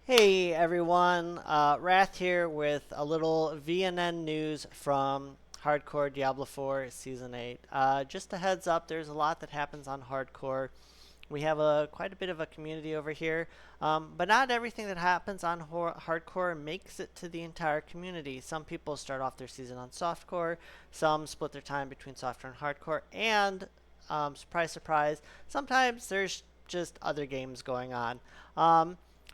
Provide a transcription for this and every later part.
Hey everyone, Wrath here with a little VNN news from Hardcore Diablo 4 Season 8. Just a heads up, there's a lot that happens on Hardcore. We have quite a bit of a community over here, but not everything that happens on Hardcore makes it to the entire community. Some people start off their season on Softcore, some split their time between Softcore and Hardcore, and surprise, surprise, sometimes there's just other games going on.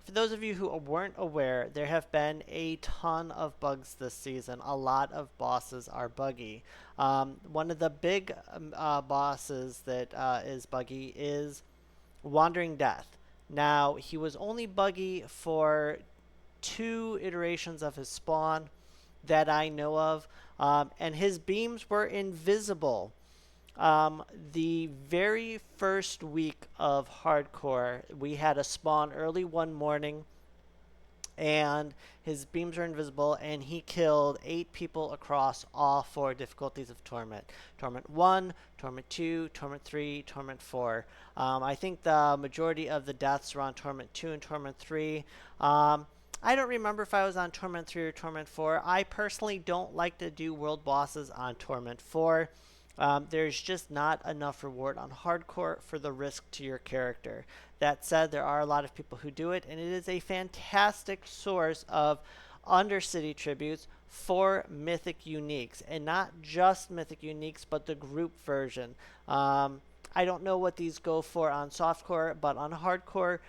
For those of you who weren't aware, there have been a ton of bugs this season. A lot of bosses are buggy. One of the big bosses that is buggy is Wandering Death. Now, he was only buggy for two iterations of his spawn that I know of, and his beams were invisible. The very first week of Hardcore, we had a spawn early one morning, and his beams were invisible, and he killed 8 people across all 4 difficulties of Torment. Torment 1, Torment 2, Torment 3, Torment 4. I think the majority of the deaths were on Torment 2 and Torment 3. I don't remember if I was on Torment 3 or Torment 4. I personally don't like to do world bosses on Torment 4. There's just not enough reward on Hardcore for the risk to your character. That said, there are a lot of people who do it, and it is a fantastic source of Undercity tributes for Mythic Uniques, and not just Mythic Uniques, but the group version. I don't know what these go for on Softcore, but on Hardcore,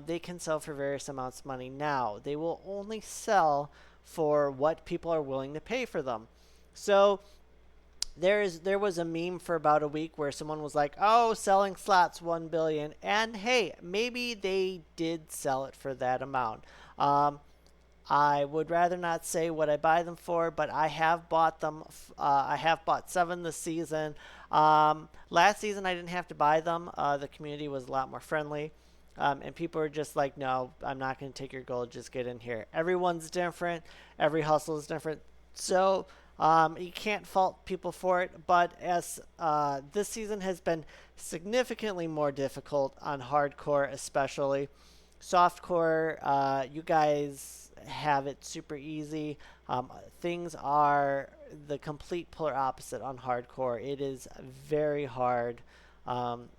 they can sell for various amounts of money. Now, they will only sell for what people are willing to pay for them. So there was a meme for about a week where someone was like, "Oh, selling slots 1 billion," and hey, maybe they did sell it for that amount. I would rather not say what I buy them for, but I have bought them. I have bought 7 this season. Last season I didn't have to buy them. The community was a lot more friendly. And people are just like, "No, I'm not going to take your gold. Just get in here." Everyone's different. Every hustle is different. So you can't fault people for it, but as this season has been significantly more difficult on Hardcore, especially Softcore, you guys have it super easy. Things are the complete polar opposite on Hardcore. It is very hard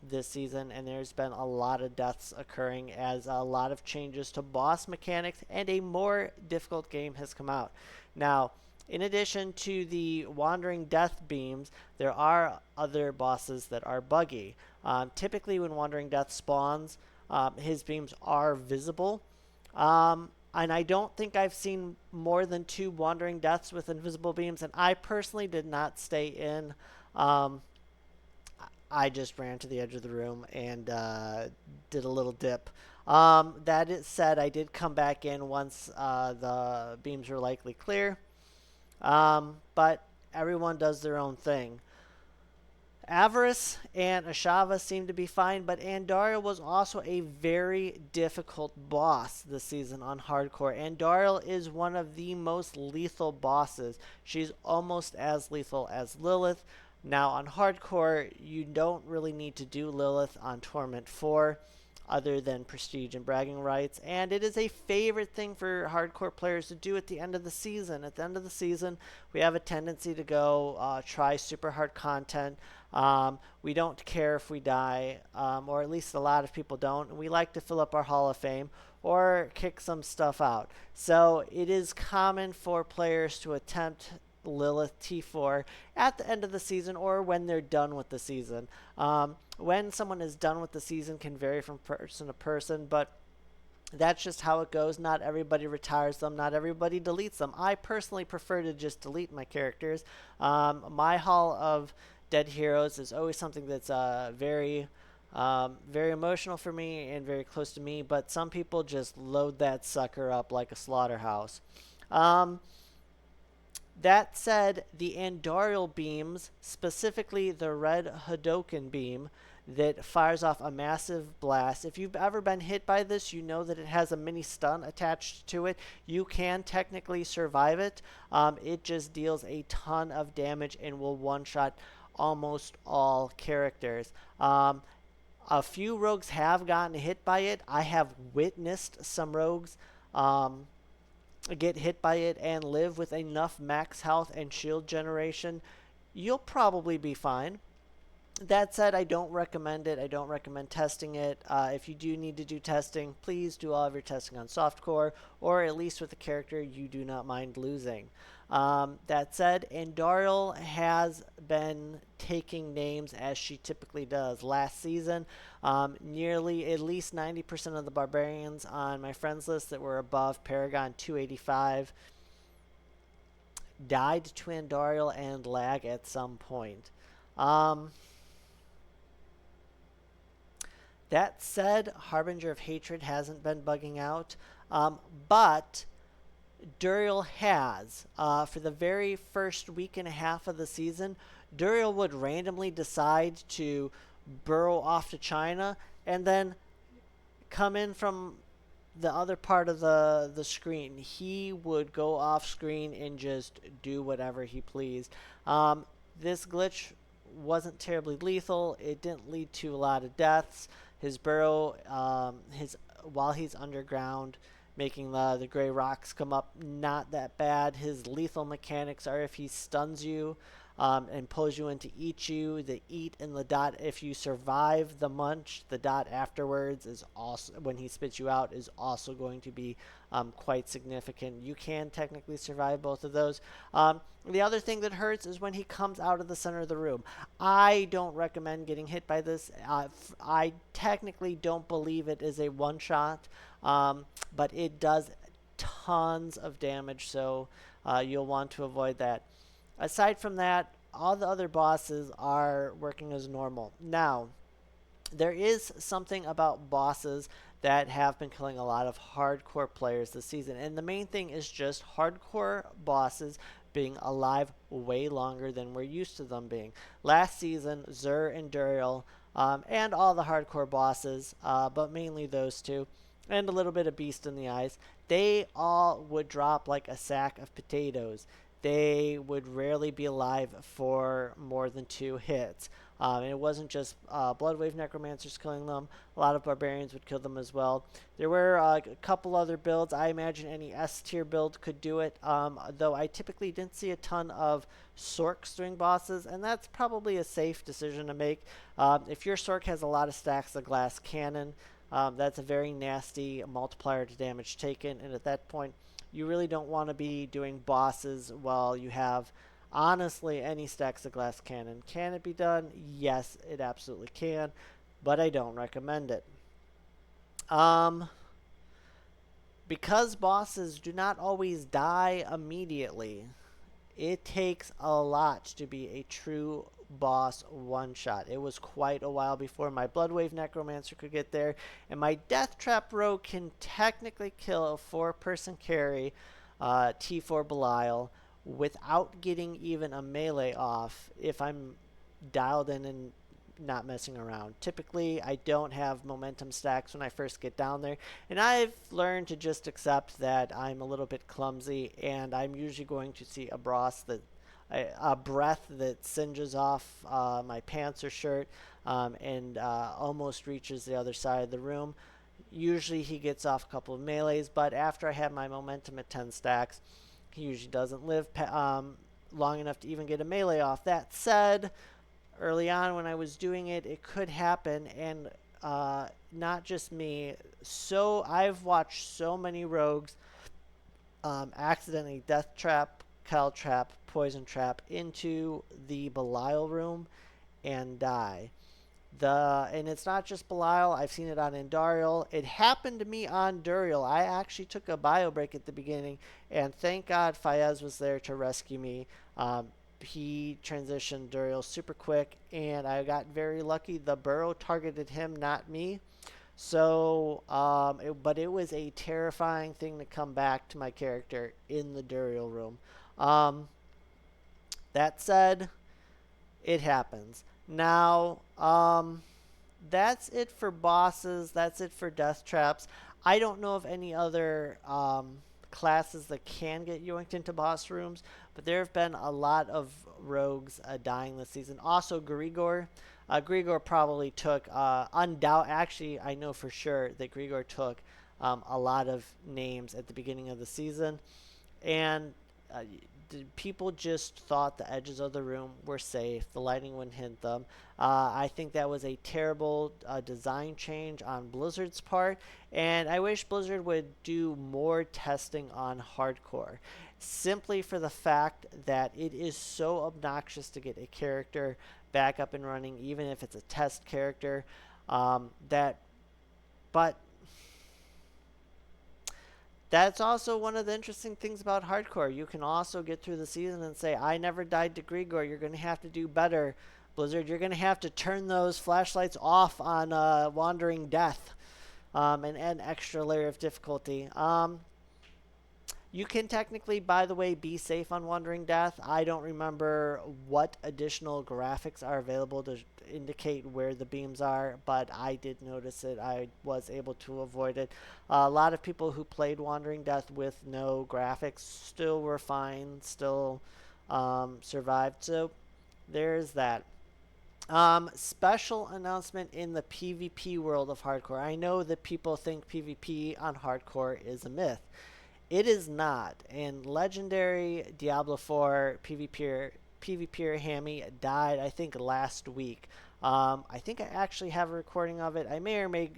this season, and there's been a lot of deaths occurring as a lot of changes to boss mechanics and a more difficult game has come out. Now, in addition to the Wandering Death beams, there are other bosses that are buggy. Typically, when Wandering Death spawns, his beams are visible. And I don't think I've seen more than 2 Wandering Deaths with invisible beams, and I personally did not stay in. I just ran to the edge of the room and did a little dip. That is said, I did come back in once the beams were likely clear. But everyone does their own thing. Avarice and Ashava seem to be fine, but Andariel was also a very difficult boss this season on Hardcore. Andariel is one of the most lethal bosses. She's almost as lethal as Lilith. Now on Hardcore, you don't really need to do Lilith on Torment 4 other than prestige and bragging rights, and it is a favorite thing for Hardcore players to do at the end of the season. At the end of the season, we have a tendency to go try super hard content. We don't care if we die, or at least a lot of people don't. We like to fill up our Hall of Fame or kick some stuff out. So it is common for players to attempt Lilith T4 at the end of the season or when they're done with the season. When someone is done with the season can vary from person to person, but that's just how it goes. Not everybody retires them. Not everybody deletes them. I personally prefer to just delete my characters. My Hall of Dead Heroes is always something that's very emotional for me and very close to me, but some people just load that sucker up like a slaughterhouse. That said, the Andariel beams, specifically the red Hadoken beam that fires off a massive blast. If you've ever been hit by this, you know that it has a mini stun attached to it. You can technically survive it. It just deals a ton of damage and will one-shot almost all characters. A few rogues have gotten hit by it. I have witnessed some rogues um, get hit by it and live with enough max health and shield generation, you'll probably be fine. That said, I don't recommend it. I don't recommend testing it. If you do need to do testing, please do all of your testing on softcore, or at least with a character you do not mind losing. That said, Andariel has been taking names as she typically does. Last season, nearly at least 90% of the barbarians on my friends list that were above Paragon 285 died to Andariel and lag at some point. Um, That said, Harbinger of Hatred hasn't been bugging out, but Duriel has. For the very first week and a half of the season, Duriel would randomly decide to burrow off to China and then come in from the other part of the screen. He would go off screen and just do whatever he pleased. This glitch wasn't terribly lethal. It didn't lead to a lot of deaths. His burrow, his while he's underground, making the gray rocks come up, not that bad. His lethal mechanics are if he stuns you and pulls you in to eat you. The eat and the dot, if you survive the munch, the dot afterwards is also, when he spits you out, is also going to be quite significant. You can technically survive both of those. The other thing that hurts is when he comes out of the center of the room. I don't recommend getting hit by this. I technically don't believe it is a one-shot, but it does tons of damage, so you'll want to avoid that. Aside from that, all the other bosses are working as normal. Now, there is something about bosses that have been killing a lot of hardcore players this season, and the main thing is just hardcore bosses being alive way longer than we're used to them being. Last season, Zur and Duriel, and all the hardcore bosses, but mainly those two, and a little bit of Beast in the Eyes, they all would drop like a sack of potatoes. They would rarely be alive for more than 2 hits. And it wasn't just Bloodwave Necromancers killing them. A lot of Barbarians would kill them as well. There were a couple other builds. I imagine any S-tier build could do it, though I typically didn't see a ton of Sorks doing bosses, and that's probably a safe decision to make. If your Sork has a lot of stacks of glass cannon, that's a very nasty multiplier to damage taken, and at that point, you really don't want to be doing bosses while you have, honestly, any stacks of glass cannon. Can it be done? Yes, it absolutely can, but I don't recommend it. Because bosses do not always die immediately, it takes a lot to be a true boss one-shot. It was quite a while before my Bloodwave Necromancer could get there, and my Death Trap Rogue can technically kill a 4-person carry, T4 Belial, without getting even a melee off if I'm dialed in and not messing around. Typically, I don't have momentum stacks when I first get down there, and I've learned to just accept that I'm a little bit clumsy, and I'm usually going to see a breath that singes off my pants or shirt and almost reaches the other side of the room. Usually he gets off a couple of melees, but after I have my momentum at 10 stacks, he usually doesn't live long enough to even get a melee off. That said, early on when I was doing it, it could happen, and not just me. So I've watched so many rogues accidentally death trap, Cal trap, poison trap into the Belial room and die. And it's not just Belial. I've seen it on Andariel. It happened to me on Duriel. I actually took a bio break at the beginning, and thank God Fayez was there to rescue me. He transitioned Duriel super quick, and I got very lucky. The burrow targeted him, not me. So, but it was a terrifying thing to come back to my character in the Duriel room. That said, it happens. Now, that's it for bosses. That's it for death traps. I don't know of any other classes that can get yoinked into boss rooms, but there have been a lot of rogues dying this season. Also, Grigor. Grigor probably took, actually, I know for sure that Grigor took a lot of names at the beginning of the season, and uh, people just thought the edges of the room were safe. The lighting wouldn't hit them. I think that was a terrible design change on Blizzard's part, and I wish Blizzard would do more testing on hardcore. Simply for the fact that it is so obnoxious to get a character back up and running, even if it's a test character. That, but that's also one of the interesting things about hardcore. You can also get through the season and say, I never died to Grigor. You're going to have to do better, Blizzard. You're going to have to turn those flashlights off on Wandering Death, and add an extra layer of difficulty. You can technically, by the way, be safe on Wandering Death. I don't remember what additional graphics are available to indicate where the beams are, but I did notice it. I was able to avoid it. A lot of people who played Wandering Death with no graphics still were fine, still survived. So there's that. Special announcement in the PvP world of hardcore. I know that people think PvP on hardcore is a myth. It is not. And legendary Diablo 4 PvPer Hammy died, I think, last week. I think I actually have a recording of it. I may or may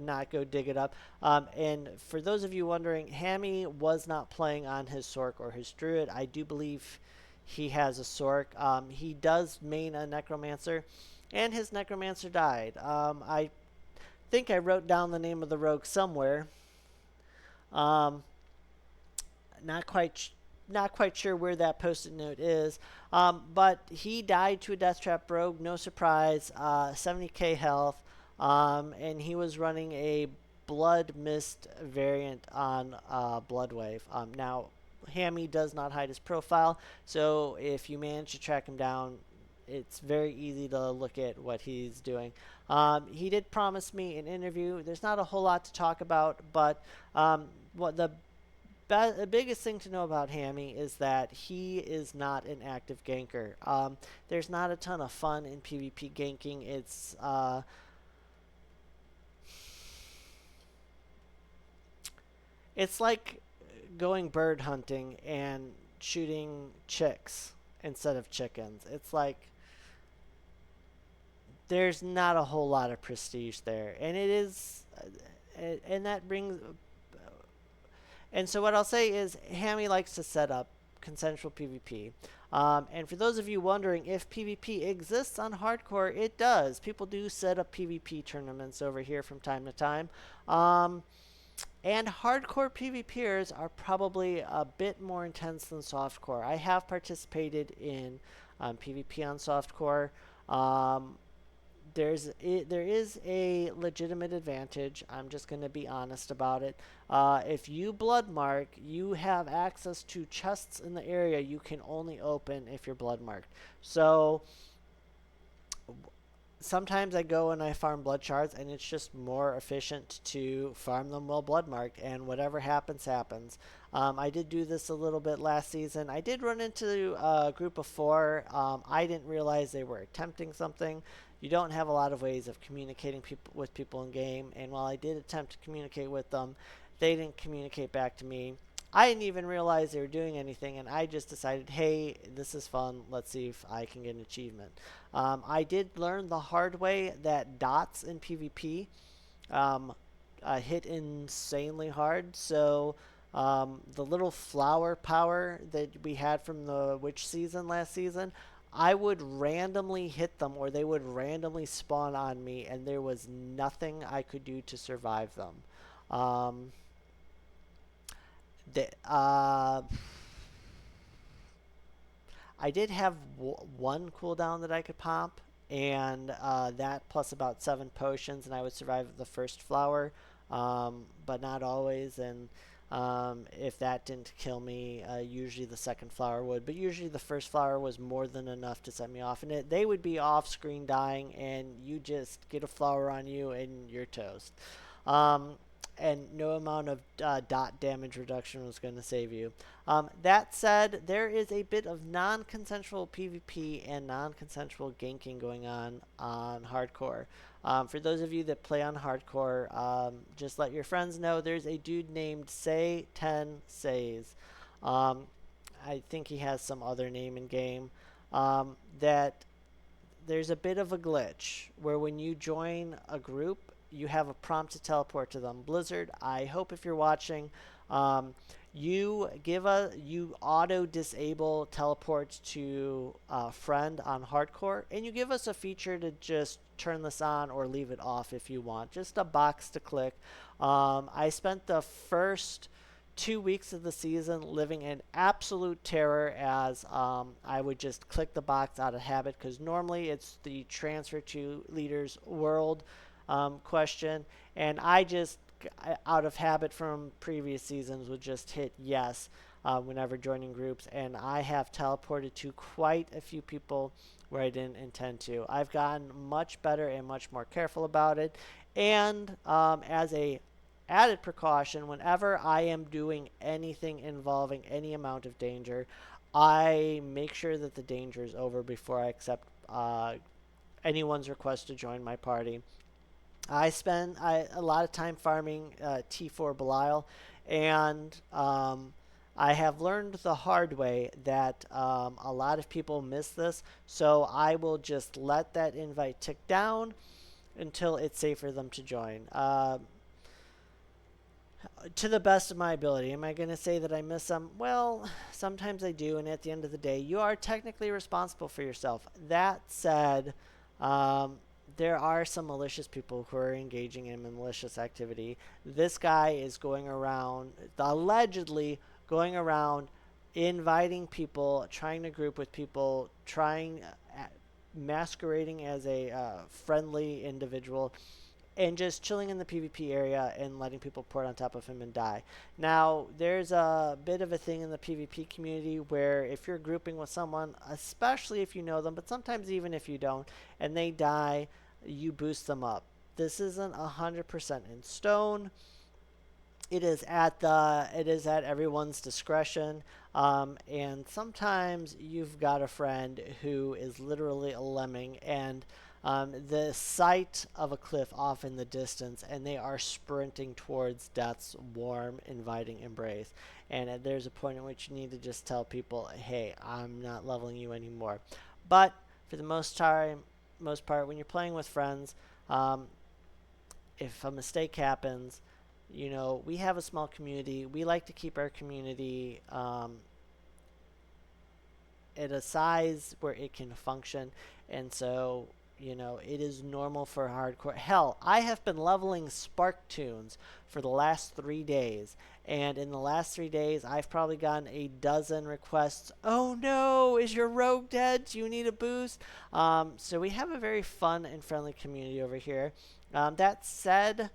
not go dig it up. And for those of you wondering, Hammy was not playing on his Sork or his Druid. I do believe he has a Sork. He does main a Necromancer, and his Necromancer died. I think I wrote down the name of the rogue somewhere. Um, not quite not quite sure where that post-it note is, but he died to a death trap rogue. No surprise. 70k health, and he was running a blood mist variant on Bloodwave. Now, Hammy does not hide his profile, so if you manage to track him down, it's very easy to look at what he's doing. He did promise me an interview. There's not a whole lot to talk about, but what the biggest thing to know about Hammy is that he is not an active ganker. There's not a ton of fun in PvP ganking. It's like going bird hunting and shooting chicks instead of chickens. It's like there's not a whole lot of prestige there, and it is, and that brings. And so what I'll say is, Hammy likes to set up consensual PvP. And for those of you wondering if PvP exists on hardcore, it does. People do set up PvP tournaments over here from time to time. And hardcore PvPers are probably a bit more intense than softcore. I have participated in PvP on softcore. There is a legitimate advantage. I'm just going to be honest about it. If you blood mark, you have access to chests in the area you can only open if you're blood marked. So sometimes I go and I farm blood shards, and it's just more efficient to farm them while blood marked, and whatever happens, happens. I did do this a little bit last season. I did run into a group of 4. I didn't realize they were attempting something. You don't have a lot of ways of communicating with people in game, and while I did attempt to communicate with them, they didn't communicate back to me. I didn't even realize they were doing anything, and I just decided, hey, this is fun. Let's see if I can get an achievement. I did learn the hard way that dots in PvP hit insanely hard. So the little flower power that we had from the witch season last season, I would randomly hit them, or they would randomly spawn on me, and there was nothing I could do to survive them. The, I did have one cooldown that I could pop, and that plus about 7 potions, and I would survive the first flower, but not always. And if that didn't kill me, usually the second flower would. But usually the first flower was more than enough to set me off. And they would be off screen dying, and you just get a flower on you, and you're toast. And no amount of dot damage reduction was going to save you. That said, there is a bit of non-consensual PvP and non-consensual ganking going on hardcore. For those of you that play on hardcore, just let your friends know there's a dude named Say 10 Says. Um, I think he has some other name in game. That there's a bit of a glitch where when you join a group, you have a prompt to teleport to them. Blizzard, I hope if you're watching, um, you auto disable teleport to a friend on hardcore, and you give us a feature to just turn this on or leave it off if you want. Just a box to click. I spent the first 2 weeks of the season living in absolute terror as I would just click the box out of habit because normally it's the transfer to leaders world question, and I just out of habit from previous seasons would just hit yes whenever joining groups, and I have teleported to quite a few people where I didn't intend to. I've gotten much better and much more careful about it, and as a added precaution, whenever I am doing anything involving any amount of danger, I make sure that the danger is over before I accept anyone's request to join my party. I spend a lot of time farming T4 Belial, and I have learned the hard way that a lot of people miss this, so I will just let that invite tick down until it's safe for them to join. To the best of my ability. Am I going to say that I miss them? Well, sometimes I do, and at the end of the day, you are technically responsible for yourself. That said, um, there are some malicious people who are engaging in malicious activity. This guy is going around, allegedly going around, inviting people, trying to group with people, masquerading as a friendly individual and just chilling in the PvP area and letting people pour on top of him and die. Now, there's a bit of a thing in the PvP community where if you're grouping with someone, especially if you know them, but sometimes even if you don't, and they die, you boost them up. This isn't 100% in stone. It is at everyone's discretion, and sometimes you've got a friend who is literally a lemming, and the sight of a cliff off in the distance, and they are sprinting towards death's warm, inviting embrace. And there's a point at which you need to just tell people, "Hey, I'm not leveling you anymore." But for the most part, when you're playing with friends, um, if a mistake happens, we have a small community. We like to keep our community at a size where it can function. And so, it is normal for hardcore. Hell, I have been leveling Spark Tunes for the last 3 days. And in the last 3 days, I've probably gotten a dozen requests. Oh no, is your rogue dead? Do you need a boost? So we have a very fun and friendly community over here. That said,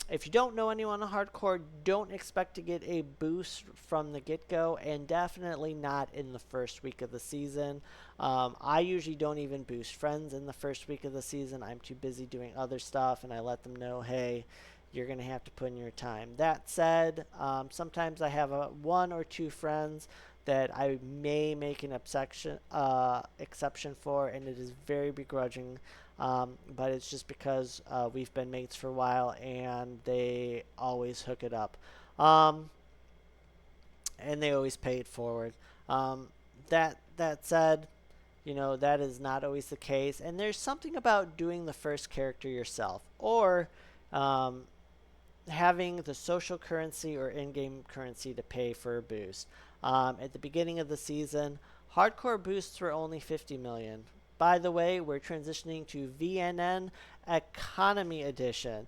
if you don't know anyone on hardcore, don't expect to get a boost from the get-go, and definitely not in the first week of the season. I usually don't even boost friends in the first week of the season. I'm too busy doing other stuff, and I let them know, hey, you're going to have to put in your time. That said, sometimes I have one or two friends that I may make an exception for, and it is very begrudging. But it's just because we've been mates for a while and they always hook it up. Um, and they always pay it forward. Um, that said, that is not always the case. And there's something about doing the first character yourself or um, having the social currency or in-game currency to pay for a boost. At the beginning of the season, hardcore boosts were only 50 million. By the way, we're transitioning to VNN Economy Edition.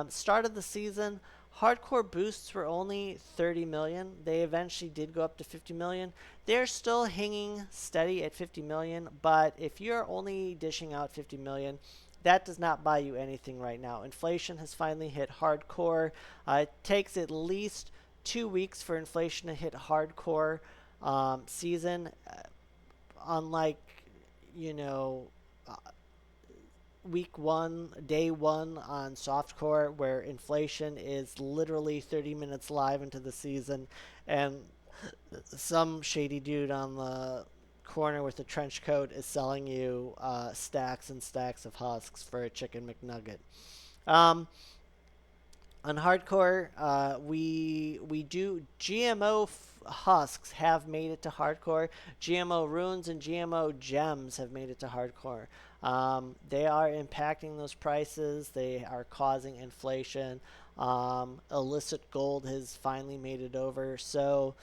Start of the season, hardcore boosts were only 30 million. They eventually did go up to 50 million. They're still hanging steady at 50 million, but if you're only dishing out 50 million, that does not buy you anything right now. Inflation has finally hit hardcore. It takes at least 2 weeks for inflation to hit hardcore season. Unlike, you know, uh, week one, day one on softcore, where inflation is literally 30 minutes live into the season, and some shady dude on the corner with a trench coat is selling you stacks and stacks of husks for a chicken McNugget. Um, on hardcore, we do husks have made it to hardcore. GMO runes and GMO gems have made it to hardcore. They are impacting those prices. They are causing inflation. Illicit gold has finally made it over. So,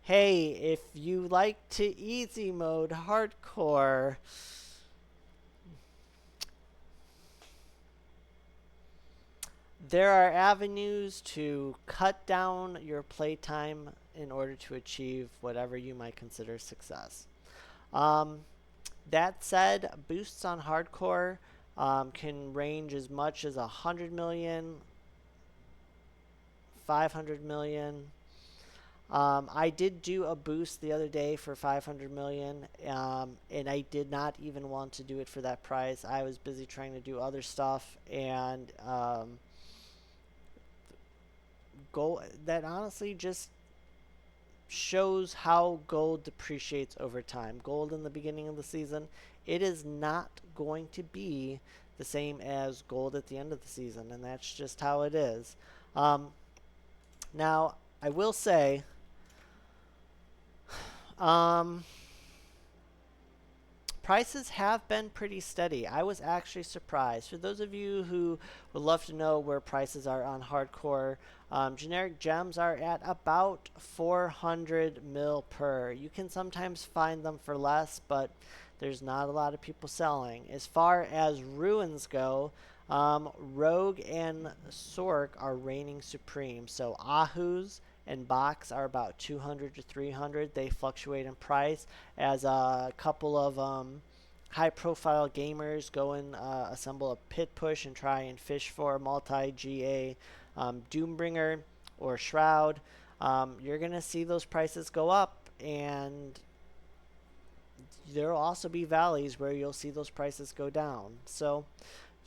hey, if you like to easy mode hardcore, there are avenues to cut down your playtime in order to achieve whatever you might consider success. Um, that said, boosts on hardcore can range as much as 100 million, 500 million. I did do a boost the other day for 500 million, and I did not even want to do it for that price. I was busy trying to do other stuff, and gold that honestly just shows how gold depreciates over time. Gold in the beginning of the season, it is not going to be the same as gold at the end of the season, and that's just how it is. Um, Now, I will say, um, prices have been pretty steady. I was actually surprised. For those of you who would love to know where prices are on hardcore, generic gems are at about 400 mil per. You can sometimes find them for less, but there's not a lot of people selling. As far as ruins go, Rogue and Sork are reigning supreme. So Ahus and Box are about 200 to 300. They fluctuate in price as a couple of high-profile gamers go and assemble a pit push and try and fish for a multi-GA Doombringer or Shroud. You're going to see those prices go up, and there will also be valleys where you'll see those prices go down. So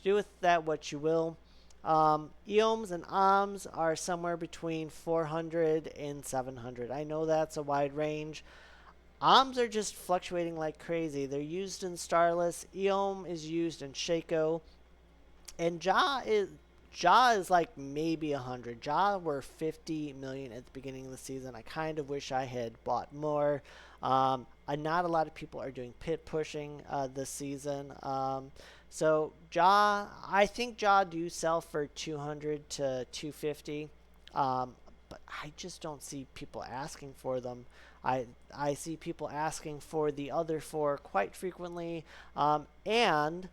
do with that what you will. EOMs and OMs are somewhere between 400 and 700. I know that's a wide range. OMs are just fluctuating like crazy. They're used in Starless. EOM is used in Shaco. And Jaw is like maybe 100. Jaw were 50 million at the beginning of the season. I kind of wish I had bought more. Not a lot of people are doing pit pushing this season. So I think Jaw do sell for 200 to 250. But I just don't see people asking for them. I see people asking for the other four quite frequently. And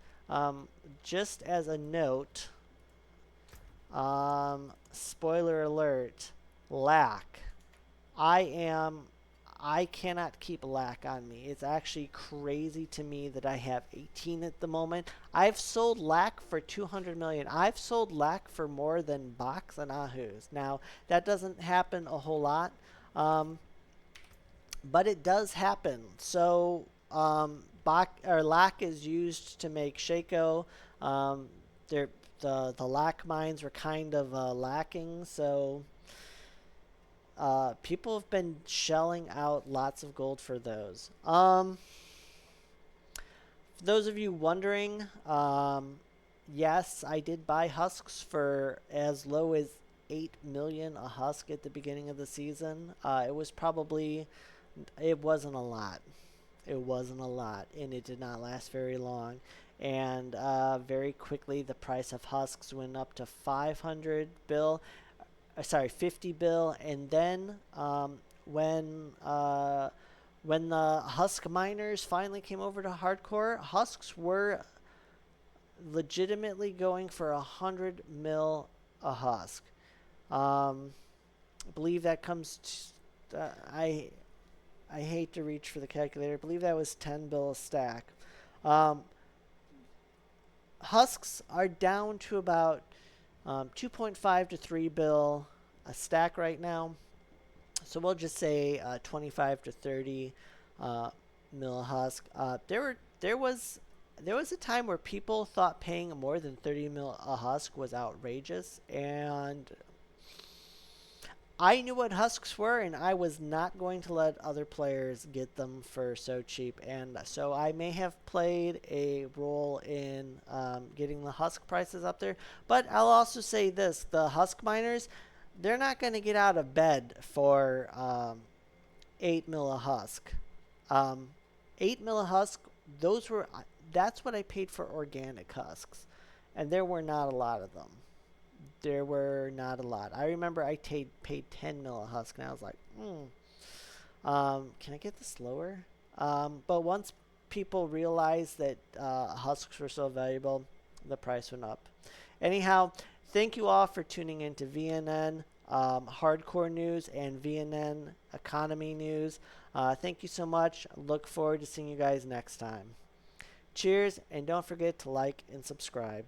just as a note, spoiler alert, lack. I cannot keep lack on me. It's actually crazy to me that I have 18 at the moment. I've sold lack for 200 million. I've sold lack for more than Box and Ahus. Now, that doesn't happen a whole lot, but it does happen. So, lack is used to make Shaco. The lack mines were kind of lacking, so people have been shelling out lots of gold for those. For those of you wondering, yes, I did buy husks for as low as 8 million a husk at the beginning of the season. It wasn't a lot. It wasn't a lot, and it did not last very long. And very quickly, the price of husks went up to 500 bill. 50 bill, and then when the husk miners finally came over to hardcore, husks were legitimately going for 100 mil a husk. I believe that comes to, I hate to reach for the calculator. I believe that was 10 bill a stack. Husks are down to about 2.5 to 3 bill a stack right now. So we'll just say 25 to 30 mil a husk. There was a time where people thought paying more than 30 mil a husk was outrageous, and I knew what husks were, and I was not going to let other players get them for so cheap. And so I may have played a role in getting the husk prices up there. But I'll also say this: the husk miners, they're not going to get out of bed for 8 mil a husk. Um, 8 mil a husk. Those were that's what I paid for organic husks, and there were not a lot of them. There were not a lot. I remember I paid 10 mil a husk, and I was like, can I get this lower? But once people realized that husks were so valuable, the price went up. Anyhow, thank you all for tuning in to VNN hardcore news and VNN economy news. Thank you so much. Look forward to seeing you guys next time. Cheers, and don't forget to like and subscribe.